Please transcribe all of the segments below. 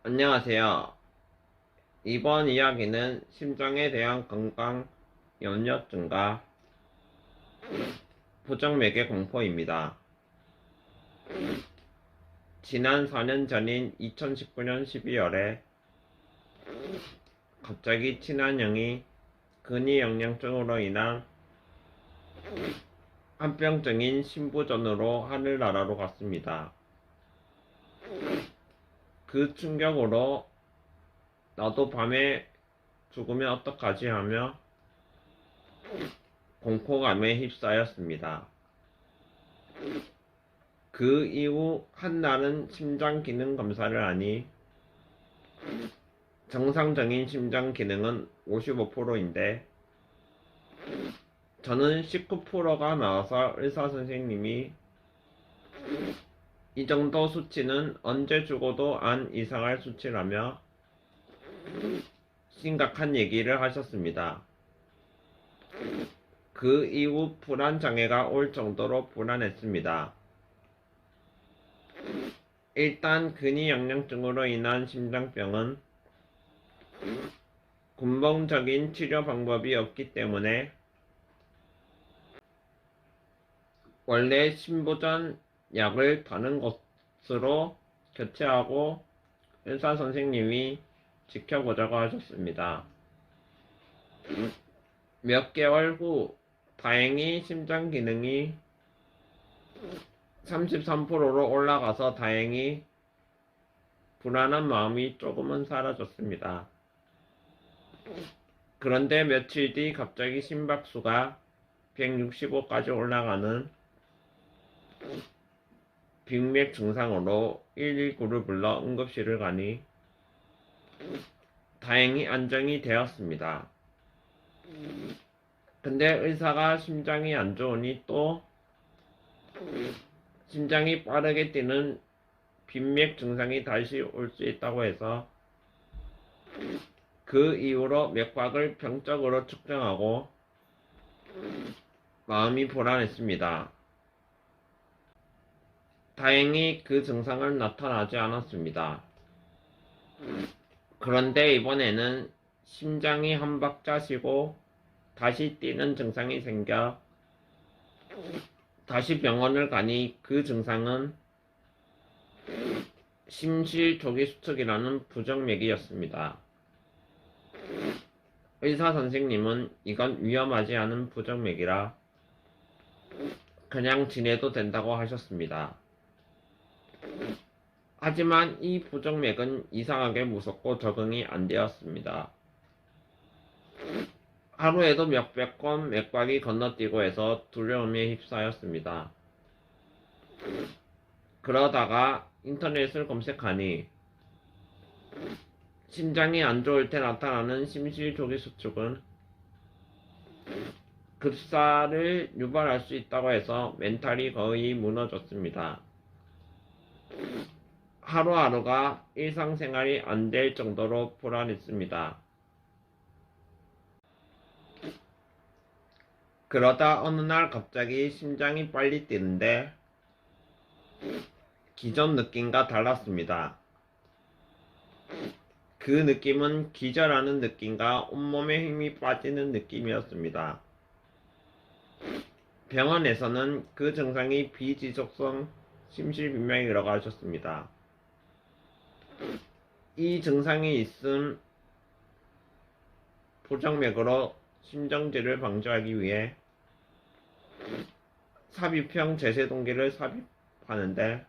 안녕하세요. 이번 이야기는 심장에 대한 건강 염려증과 부정맥의 공포입니다. 지난 4년 전인 2019년 12월에 갑자기 친한 형이 근위영양증으로 인한 합병증인 신부전으로 하늘나라로 갔습니다. 그 충격으로 나도 밤에 죽으면 어떡하지 하며 공포감에 휩싸였습니다. 그 이후 한날은 심장 기능 검사를 하니 정상적인 심장 기능은 55%인데 저는 19%가 나와서 의사 선생님이 이 정도 수치는 언제 죽어도 안 이상할 수치라며 심각한 얘기를 하셨습니다. 그 이후 불안 장애가 올 정도로 불안했습니다. 일단 근위영양증으로 인한 심장병은 근본적인 치료 방법이 없기 때문에 원래 신부전 약을 다른 것으로 교체하고 의사 선생님이 지켜보자고 하셨습니다. 몇 개월 후 다행히 심장 기능이 33%로 올라가서 다행히 불안한 마음이 조금은 사라졌습니다. 그런데 며칠 뒤 갑자기 심박수가 165까지 올라가는 빅맥 증상으로 119를 불러 응급실을 가니 다행히 안정이 되었습니다. 근데 의사가 심장이 안 좋으니 또 심장이 빠르게 뛰는 빈맥 증상이 다시 올 수 있다고 해서 그 이후로 맥박을 병적으로 측정하고 마음이 불안했습니다. 다행히 그 증상은 나타나지 않았습니다. 그런데 이번에는 심장이 한 박자 쉬고 다시 뛰는 증상이 생겨 다시 병원을 가니 그 증상은 심실조기수축이라는 부정맥이었습니다. 의사 선생님은 이건 위험하지 않은 부정맥이라 그냥 지내도 된다고 하셨습니다. 하지만 이 부정맥은 이상하게 무섭고 적응이 안 되었습니다. 하루에도 몇백 건 맥박이 건너뛰고 해서 두려움에 휩싸였습니다. 그러다가 인터넷을 검색하니 심장이 안 좋을 때 나타나는 심실조기수축은 급사를 유발할 수 있다고 해서 멘탈이 거의 무너졌습니다. 하루하루가 일상생활이 안 될 정도로 불안했습니다. 그러다 어느 날 갑자기 심장이 빨리 뛰는데 기존 느낌과 달랐습니다. 그 느낌은 기절하는 느낌과 온몸에 힘이 빠지는 느낌이었습니다. 병원에서는 그 증상이 비지속성 심실비명이라고 하셨습니다. 이 증상이 있음 부정맥으로 심정지를 방지하기 위해 삽입형 제세동기를 삽입하는데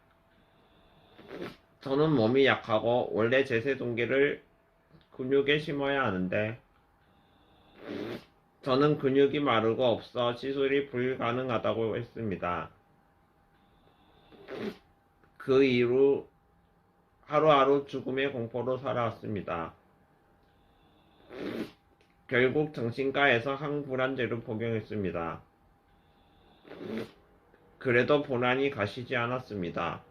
저는 몸이 약하고 원래 제세동기를 근육에 심어야 하는데 저는 근육이 마르고 없어 시술이 불가능하다고 했습니다. 그 이후 하루하루 죽음의 공포로 살아왔습니다. 결국 정신과에서 항불안제를 복용했습니다. 그래도 불안이 가시지 않았습니다.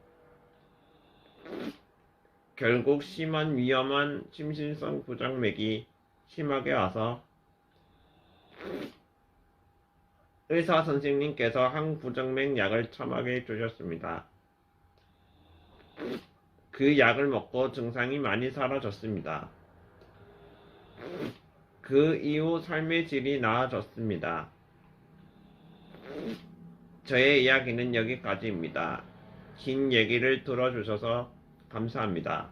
결국 심한 위험한 심신성 부정맥이 심하게 와서 의사 선생님께서 항부정맥 약을 처방해 주셨습니다. 그 약을 먹고 증상이 많이 사라졌습니다. 그 이후 삶의 질이 나아졌습니다. 저의 이야기는 여기까지입니다. 긴 얘기를 들어주셔서 감사합니다.